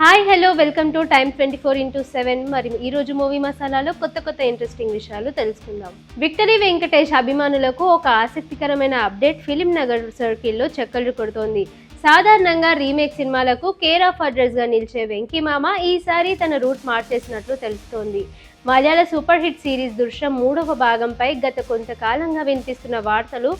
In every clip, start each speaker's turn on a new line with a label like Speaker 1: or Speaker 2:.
Speaker 1: Hi hello welcome to time 24x7. మరి ఈ రోజు మూవీ మసాలాలో కొత్త ఇంట్రెస్టింగ్ విషయాలు తెలుసుకుందాం. విక్టరీ వెంకటేష్ అభిమానులకు ఒక ఆసక్తికరమైన అప్డేట్ ఫిలిం నగర్ సర్కిల్లో చక్కర్లు కొడుతోంది. సాధారణంగా రీమేక్ సినిమాలకు కేర్ ఆఫ్ అడ్రస్ గా నిలిచే వెంకీ మామ ఈసారి తన రూట్ మార్చేసినట్లు తెలుస్తోంది. మలయాళ సూపర్ హిట్ సిరీస్ దృశ్యం 3వ భాగంపై గత కొంతకాలంగా వినిపిస్తున్న వార్తలు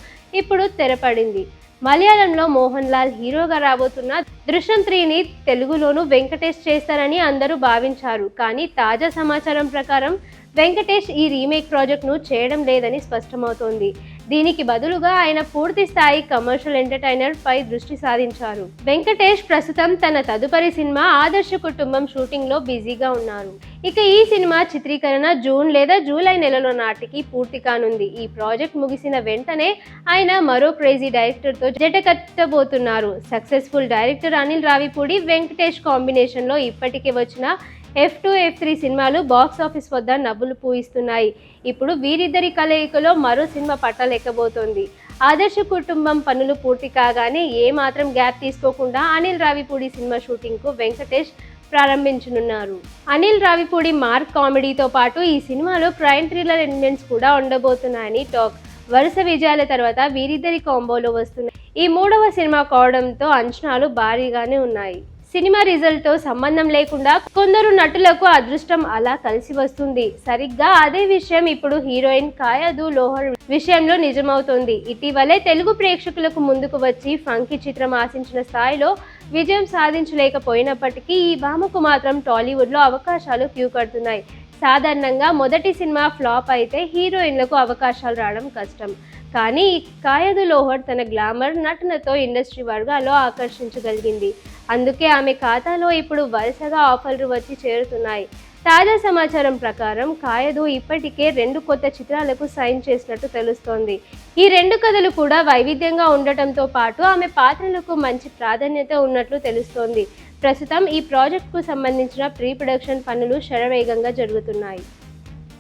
Speaker 1: ఇప్పుడు తెరపడింది. మలయాళంలో మోహన్ లాల్ హీరోగా రాబోతున్న దృశ్యం 3ని తెలుగులోనూ వెంకటేష్ చేస్తారని అందరూ భావించారు. కానీ తాజా సమాచారం ప్రకారం వెంకటేష్ ఈ రీమేక్ ప్రాజెక్ట్ను చేయడం లేదని స్పష్టమవుతోంది. దీనికి బదులుగా ఆయన పూర్తి స్థాయి కమర్షియల్ ఎంటర్టైనర్ పై దృష్టి సారించారు. వెంకటేష్ ప్రస్తుతం తన తదుపరి సినిమా ఆదర్శ కుటుంబం షూటింగ్ లో బిజీగా ఉన్నారు. ఇక ఈ సినిమా చిత్రీకరణ జూన్ లేదా జూలై నెలలో నాటికి పూర్తి కానుంది. ఈ ప్రాజెక్ట్ ముగిసిన వెంటనే ఆయన మరో క్రేజీ డైరెక్టర్ తో జట కట్టబోతున్నారు. Successful director Anil Ravipudi Venkatesh combination లో ఇప్పటికే వచ్చిన F2, F3 సినిమాలు బాక్స్ ఆఫీస్ వద్ద నవ్వులు పూయిస్తున్నాయి. ఇప్పుడు వీరిద్దరి కలయికలో మరో సినిమా పట్టాలెక్కబోతోంది. ఆదర్శ కుటుంబం పనులు పూర్తి కాగానే ఏమాత్రం గ్యాప్ తీసుకోకుండా అనిల్ రావిపూడి సినిమా షూటింగ్ కు వెంకటేష్ ప్రారంభించనున్నారు. అనిల్ రావిపూడి మార్క్ కామెడీతో పాటు ఈ సినిమాలో క్రైమ్ థ్రిల్లర్ ఎలిమెంట్స్ కూడా ఉండబోతున్నాయని టాక్. వరుస విజయాల తర్వాత వీరిద్దరి కాంబోలో వస్తున్న ఈ 3వ సినిమా కావడంతో అంచనాలు భారీగానే ఉన్నాయి. సినిమా రిజల్ట్ తో సంబంధం లేకుండా కొందరు నటులకు అదృష్టం అలా కలిసి వస్తుంది. సరిగ్గా అదే విషయం ఇప్పుడు హీరోయిన్ కాయదు లోహర్ విషయంలో నిజమవుతోంది. ఇటీవలే తెలుగు ప్రేక్షకులకు ముందుకు వచ్చి ఫంకీ చిత్రం ఆశించిన స్థాయిలో విజయం సాధించలేకపోయినప్పటికీ ఈ భామకు మాత్రం టాలీవుడ్ లో అవకాశాలు క్యూ కడుతున్నాయి. సాధారణంగా మొదటి సినిమా ఫ్లాప్ అయితే హీరోయిన్లకు అవకాశాలు రావడం కష్టం. కానీ కాయదు లోహర్ తన గ్లామర్ నటనతో ఇండస్ట్రీ వర్గాల్లో ఆకర్షించగలిగింది. అందుకే ఆమె ఖాతాలో ఇప్పుడు వరుసగా ఆఫర్లు వచ్చి చేరుతున్నాయి. తాజా సమాచారం ప్రకారం కాయదు ఇప్పటికే 2 కొత్త చిత్రాలకు సైన్ చేసినట్టు తెలుస్తోంది. ఈ 2 కథలు కూడా వైవిధ్యంగా ఉండటంతో పాటు ఆమె పాత్రలకు మంచి ప్రాధాన్యత ఉన్నట్లు తెలుస్తోంది. ప్రస్తుతం ఈ ప్రాజెక్టుకు సంబంధించిన ప్రీ ప్రొడక్షన్ పనులు శరవేగంగా జరుగుతున్నాయి.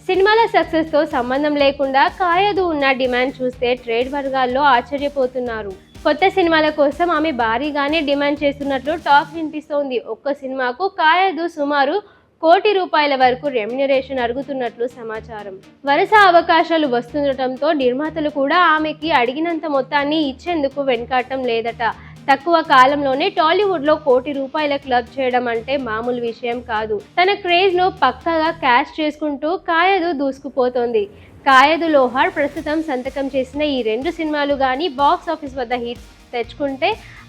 Speaker 1: సినిమాల సక్సెస్తో సంబంధం లేకుండా కాయదు ఉన్న డిమాండ్ చూస్తే ట్రేడ్ వర్గాల్లో ఆశ్చర్యపోతున్నారు. కొత్త సినిమాల కోసం ఆమె భారీగానే డిమాండ్ చేస్తున్నట్లు టాక్ వినిపిస్తోంది. ఒక్క సినిమాకు కాయదు సుమారు ₹1,00,00,000 వరకు రెమ్యునరేషన్ అడుగుతున్నట్లు సమాచారం. వరుస అవకాశాలు వస్తుండటంతో నిర్మాతలు కూడా ఆమెకి అడిగినంత మొత్తాన్ని ఇచ్చేందుకు వెనకాడటం లేదట. తక్కువ కాలంలోనే టాలీవుడ్ లో ₹1,00,00,000 క్లబ్ చేయడం అంటే మామూలు విషయం కాదు. తన క్రేజ్ ను పక్కగా క్యాష్ చేసుకుంటూ కాయదు దూసుకుపోతోంది. కాయదు లోహర్ ప్రస్తుతం సంతకం చేసిన ఈ 2 సినిమాలు గానీ బాక్స్ ఆఫీస్ వద్ద హిట్ తెచ్చుకుంటే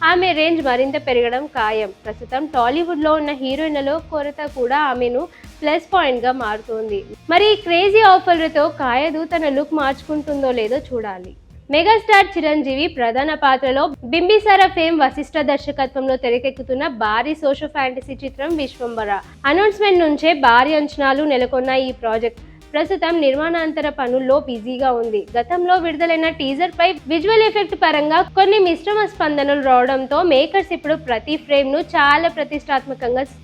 Speaker 1: ఆమె రేంజ్ మరింత పెరగడం ఖాయం. ప్రస్తుతం టాలీవుడ్ లో ఉన్న హీరోయిన్లలో కొరత కూడా ఆమెను ప్లస్ పాయింట్ గా మారుతోంది. మరి ఈ క్రేజీ ఆఫర్లతో కాయదు తన లుక్ మార్చుకుంటుందో లేదో చూడాలి. మెగాస్టార్ చిరంజీవి ప్రధాన పాత్రలో బింబిసార ఫేమ్ వశిష్ఠ దర్శకత్వంలో తెరకెక్కుతున్న భారీ సోషల్ ఫ్యాంటసీ చిత్రం విశ్వంబర. అనౌన్స్మెంట్ నుంచే భారీ అంచనాలు నెలకొన్న ఈ ప్రాజెక్ట్ ప్రస్తుతం నిర్మాణాంతర పనుల్లో బిజీగా ఉంది. గతంలో విడుదలైన టీజర్ పై విజువల్ ఎఫెక్ట్ పరంగా కొన్ని మిశ్రమ స్పందనలు రావడంతో మేకర్స్ ఇప్పుడు ప్రతి ఫ్రేమ్ ను చాలా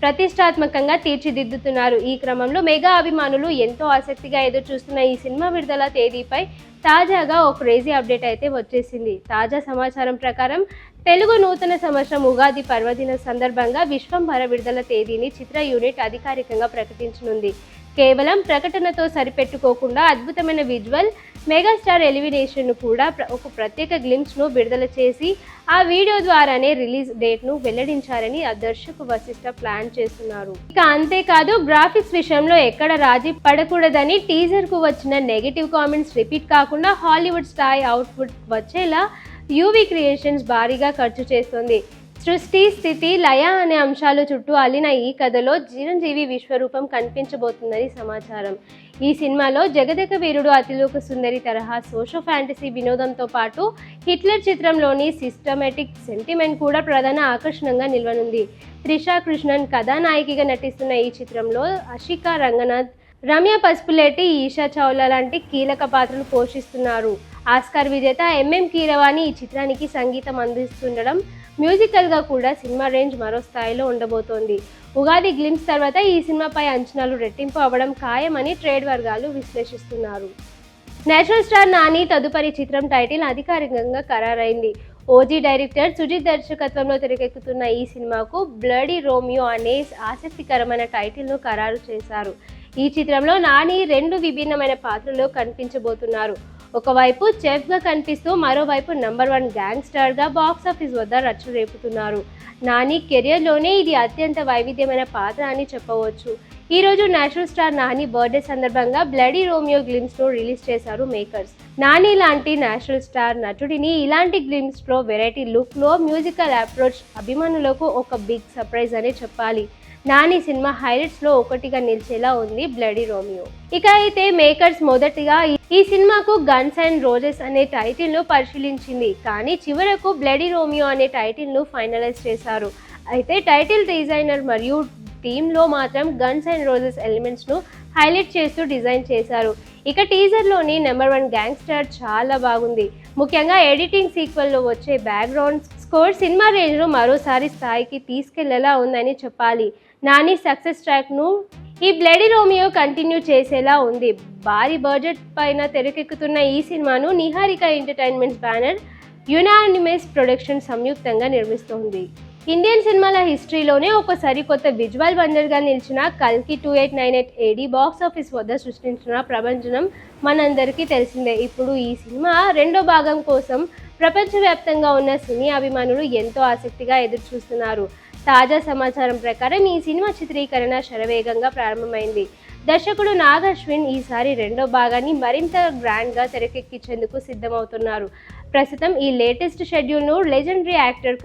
Speaker 1: ప్రతిష్టాత్మకంగా తీర్చిదిద్దుతున్నారు. ఈ క్రమంలో మెగా అభిమానులు ఎంతో ఆసక్తిగా ఎదురుచూస్తున్న ఈ సినిమా విడుదల తేదీపై తాజాగా ఓ క్రేజీ అప్డేట్ అయితే వచ్చేసింది. తాజా సమాచారం ప్రకారం తెలుగు నూతన సంవత్సరం ఉగాది పర్వదిన సందర్భంగా విశ్వంభర విడుదల తేదీని చిత్ర యూనిట్ అధికారికంగా ప్రకటించనుంది. కేవలం ప్రకటనతో సరిపెట్టుకోకుండా అద్భుతమైన విజువల్ మెగాస్టార్ ఎలిమినేషన్ ను కూడా ఒక ప్రత్యేక గ్లింప్స్ ను విడుదల చేసి ఆ వీడియో ద్వారానే రిలీజ్ డేట్ ను వెల్లడించారని ఆ దర్శకు వశిష్ఠ ప్లాన్ చేస్తున్నారు. ఇక అంతేకాదు గ్రాఫిక్స్ విషయంలో ఎక్కడ రాజీ పడకూడదని టీజర్ కు వచ్చిన నెగటివ్ కామెంట్స్ రిపీట్ కాకుండా హాలీవుడ్ స్థాయి అవుట్పుట్ వచ్చేలా యూవీ క్రియేషన్స్ భారీగా ఖర్చు చేస్తోంది. సృష్టి, స్థితి, లయ అనే అంశాలు చుట్టూ అల్లిన ఈ కథలో చిరంజీవి విశ్వరూపం కనిపించబోతుందని సమాచారం. ఈ సినిమాలో జగదేక వీరుడు అతిలోక సుందరి తరహా సోషో ఫ్యాంటసీ వినోదంతో పాటు హిట్లర్ చిత్రంలోని సిస్టమేటిక్ సెంటిమెంట్ కూడా ప్రధాన ఆకర్షణగా నిలవనుంది. త్రిషా కృష్ణన్ కథానాయికగా నటిస్తున్న ఈ చిత్రంలో అషికా రంగనాథ్, రమ్య పసుపులేటి, ఈషా చౌలా లాంటి కీలక పాత్రలు పోషిస్తున్నారు. ఆస్కార్ విజేత ఎంఎం కీరవాణి ఈ చిత్రానికి సంగీతం అందిస్తుండడం మ్యూజికల్ గా కూడా సినిమా రేంజ్ మరో స్థాయిలో ఉండబోతోంది. ఉగాది గ్లింప్స్ తర్వాత ఈ సినిమాపై అంచనాలు రెట్టింపు అవ్వడం ఖాయమని ట్రేడ్ వర్గాలు విశ్లేషిస్తున్నారు. నేషనల్ స్టార్ నాని తదుపరి చిత్రం టైటిల్ అధికారికంగా ఖరారైంది. ఓజీ డైరెక్టర్ సుజిత్ దర్శకత్వంలో తెరకెక్కుతున్న ఈ సినిమాకు బ్లడీ రోమియో అనే ఆసక్తికరమైన టైటిల్ను ఖరారు చేశారు. ఈ చిత్రంలో నాని 2 విభిన్నమైన పాత్రల్లో కనిపించబోతున్నారు. ఒకవైపు చెఫ్గా కనిపిస్తూ మరోవైపు #1 గ్యాంగ్స్టర్గా బాక్సాఫీస్ వద్ద రచ్చ రేపుతున్నారు. నాని కెరియర్లోనే ఇది అత్యంత వైవిధ్యమైన పాత్ర అని చెప్పవచ్చు. ఈరోజు నేషనల్ స్టార్ నాని బర్త్డే సందర్భంగా బ్లడీ రోమియో గ్లిమ్స్ను రిలీజ్ చేశారు మేకర్స్. నాని లాంటి నేషనల్ స్టార్ నటుడిని ఇలాంటి గ్లిమ్స్లో వెరైటీ లుక్లో మ్యూజికల్ అప్రోచ్ అభిమానులకు ఒక బిగ్ సర్ప్రైజ్ అనే చెప్పాలి. నాని సినిమా హైలైట్స్లో ఒకటిగా నిలిచేలా ఉంది బ్లడీ రోమియో. ఇక అయితే మేకర్స్ మొదటిగా ఈ సినిమాకు గన్స్ అండ్ రోజెస్ అనే టైటిల్ను పరిశీలించింది, కానీ చివరకు బ్లడీ రోమియో అనే టైటిల్ను ఫైనలైజ్ చేశారు. అయితే టైటిల్ డిజైనర్ మరియు టీంలో మాత్రం గన్స్ అండ్ రోజెస్ ఎలిమెంట్స్ను హైలైట్ చేస్తూ డిజైన్ చేశారు. ఇక టీజర్లోని #1 గ్యాంగ్స్టర్ చాలా బాగుంది. ముఖ్యంగా ఎడిటింగ్ సీక్వెల్లో వచ్చే బ్యాక్గ్రౌండ్ స్కోర్ సినిమా రేంజ్ను మరోసారి స్థాయికి తీసుకెళ్లేలా ఉందని చెప్పాలి. నాని సక్సెస్ ట్రాక్ను ఈ బ్లడీ రోమియో కంటిన్యూ చేసేలా ఉంది. భారీ బడ్జెట్ పైన తెరకెక్కుతున్న ఈ సినిమాను Niharika entertainments banner unanimous production సంయుక్తంగా నిర్మిస్తోంది. ఇండియన్ సినిమాల హిస్టరీలోనే ఒక సరికొత్త విజువల్ వండర్గా నిలిచిన కల్కి 2898 AD బాక్సాఫీస్ వద్ద సృష్టించిన ప్రభంజనం మనందరికీ తెలిసిందే. ఇప్పుడు ఈ సినిమా 2వ భాగం కోసం ప్రపంచవ్యాప్తంగా ఉన్న సినీ అభిమానులు ఎంతో ఆసక్తిగా ఎదురుచూస్తున్నారు. తాజా సమాచారం ప్రకారం ఈ సినిమా చిత్రీకరణ శరవేగంగా ప్రారంభమైంది. దర్శకుడు నాగ్ అశ్విన్ ఈసారి 2వ భాగాన్ని మరింత గ్రాండ్గా తెరకెక్కించేందుకు సిద్ధమవుతున్నారు. ప్రస్తుతం ఈ లేటెస్ట్ షెడ్యూల్ను లెజెండరీ యాక్టర్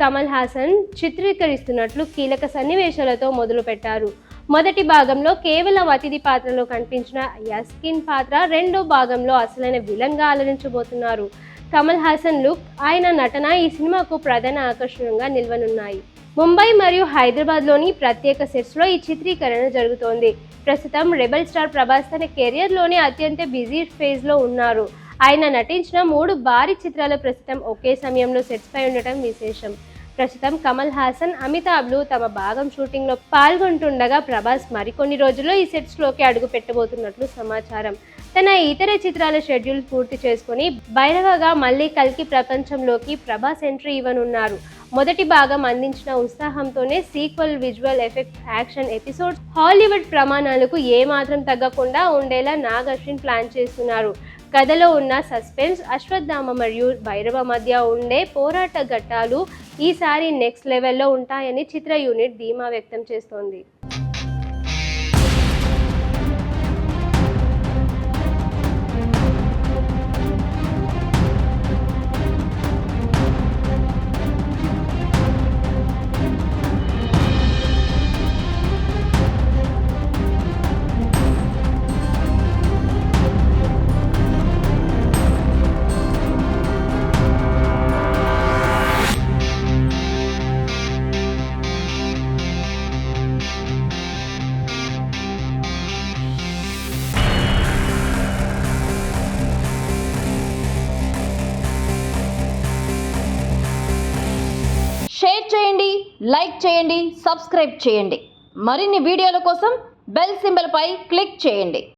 Speaker 1: కమల్ హాసన్ చిత్రీకరిస్తున్నట్లు కీలక సన్నివేశాలతో మొదలుపెట్టారు. మొదటి భాగంలో కేవలం అతిథి పాత్రలో కనిపించిన యాస్కిన్ పాత్ర 2వ భాగంలో అసలైన విలన్గా అలరించబోతున్నారు. కమల్ హాసన్ లుక్, ఆయన నటన ఈ సినిమాకు ప్రధాన ఆకర్షణగా నిలవనున్నాయి. ముంబై మరియు హైదరాబాద్లోని ప్రత్యేక సెట్స్లో ఈ చిత్రీకరణ జరుగుతోంది. ప్రస్తుతం రెబల్ స్టార్ ప్రభాస్ తన కెరియర్లోనే అత్యంత బిజీ ఫేజ్లో ఉన్నారు. ఆయన నటించిన 3 భారీ చిత్రాలు ప్రస్తుతం ఒకే సమయంలో సెట్స్పై ఉండటం విశేషం. ప్రస్తుతం కమల్ హాసన్, అమితాబ్లు తమ భాగం షూటింగ్లో పాల్గొంటుండగా ప్రభాస్ మరికొన్ని రోజుల్లో ఈ సెట్స్లోకి అడుగు పెట్టబోతున్నట్లు సమాచారం. తన ఇతర చిత్రాల షెడ్యూల్ పూర్తి చేసుకుని భైరవగా మళ్ళీ కల్కి ప్రపంచంలోకి ప్రభాస్ ఎంట్రీ ఇవ్వనున్నారు. మొదటి భాగం అందించిన ఉత్సాహంతోనే sequel visual effect action episodes Hollywood ప్రమాణాలకు ఏమాత్రం తగ్గకుండా ఉండేలా నాగ్ అశ్విన్ ప్లాన్ చేస్తున్నారు. కథలో ఉన్న సస్పెన్స్, అశ్వత్థామ మరియు భైరవ మధ్య ఉండే పోరాట ఘట్టాలు ఈసారి నెక్స్ట్ లెవెల్లో ఉంటాయని చిత్ర యూనిట్ ధీమా వ్యక్తం చేస్తోంది.
Speaker 2: షేర్ చేయండి, లైక్ చేయండి, సబ్స్క్రైబ్ చేయండి. మరిన్ని వీడియోల కోసం బెల్ సింబల్పై క్లిక్ చేయండి.